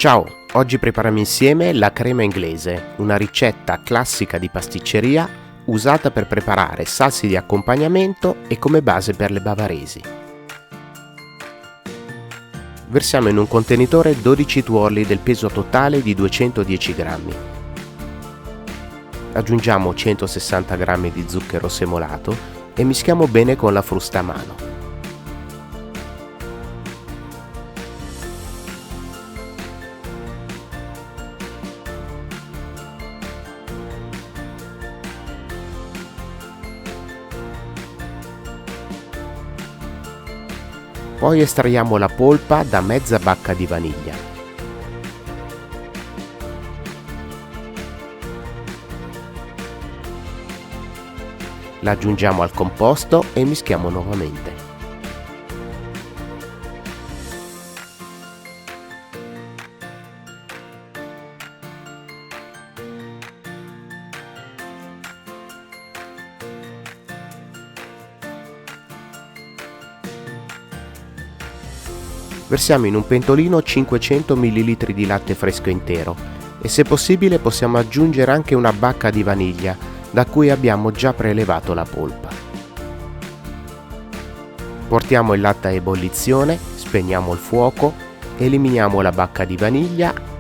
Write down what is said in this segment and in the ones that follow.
Ciao, oggi prepariamo insieme la crema inglese, una ricetta classica di pasticceria usata per preparare salse di accompagnamento e come base per le bavaresi. Versiamo in un contenitore 12 tuorli del peso totale di 210 grammi. Aggiungiamo 160 g di zucchero semolato e mischiamo bene con la frusta a mano. Poi estraiamo la polpa da mezza bacca di vaniglia. La aggiungiamo al composto e mischiamo nuovamente. Versiamo in un pentolino 500 ml di latte fresco intero e se possibile possiamo aggiungere anche una bacca di vaniglia da cui abbiamo già prelevato la polpa. Portiamo il latte a ebollizione, spegniamo il fuoco, eliminiamo la bacca di vaniglia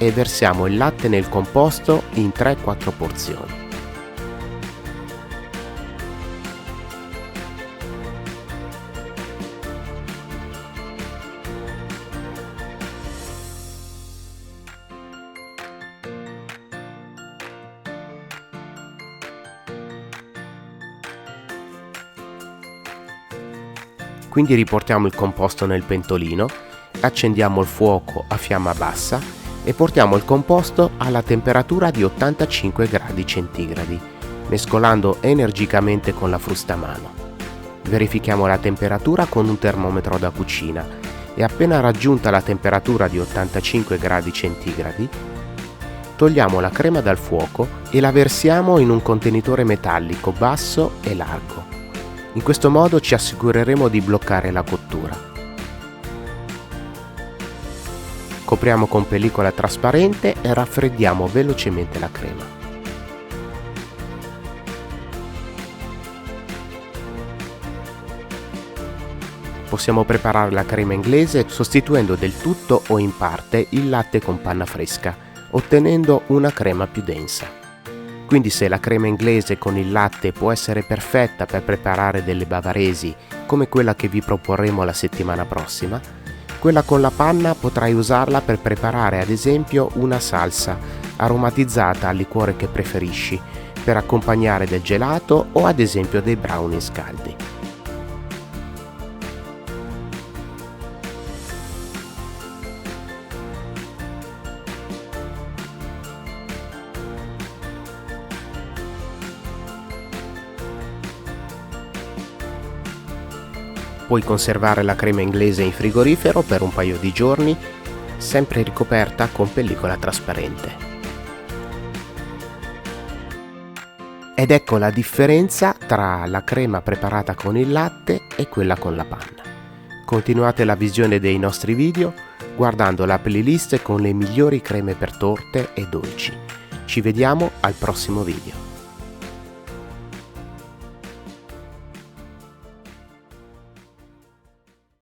e versiamo il latte nel composto in 3-4 porzioni. Quindi riportiamo il composto nel pentolino, accendiamo il fuoco a fiamma bassa e portiamo il composto alla temperatura di 85 gradi centigradi, mescolando energicamente con la frusta a mano. Verifichiamo la temperatura con un termometro da cucina e appena raggiunta la temperatura di 85 gradi centigradi, togliamo la crema dal fuoco e la versiamo in un contenitore metallico basso e largo. In questo modo ci assicureremo di bloccare la cottura. Copriamo con pellicola trasparente e raffreddiamo velocemente la crema. Possiamo preparare la crema inglese sostituendo del tutto o in parte il latte con panna fresca, ottenendo una crema più densa. Quindi se la crema inglese con il latte può essere perfetta per preparare delle bavaresi come quella che vi proporremo la settimana prossima, quella con la panna potrai usarla per preparare ad esempio una salsa aromatizzata al liquore che preferisci, per accompagnare del gelato o ad esempio dei brownies caldi. Puoi conservare la crema inglese in frigorifero per un paio di giorni, sempre ricoperta con pellicola trasparente. Ed ecco la differenza tra la crema preparata con il latte e quella con la panna. Continuate la visione dei nostri video guardando la playlist con le migliori creme per torte e dolci. Ci vediamo al prossimo video.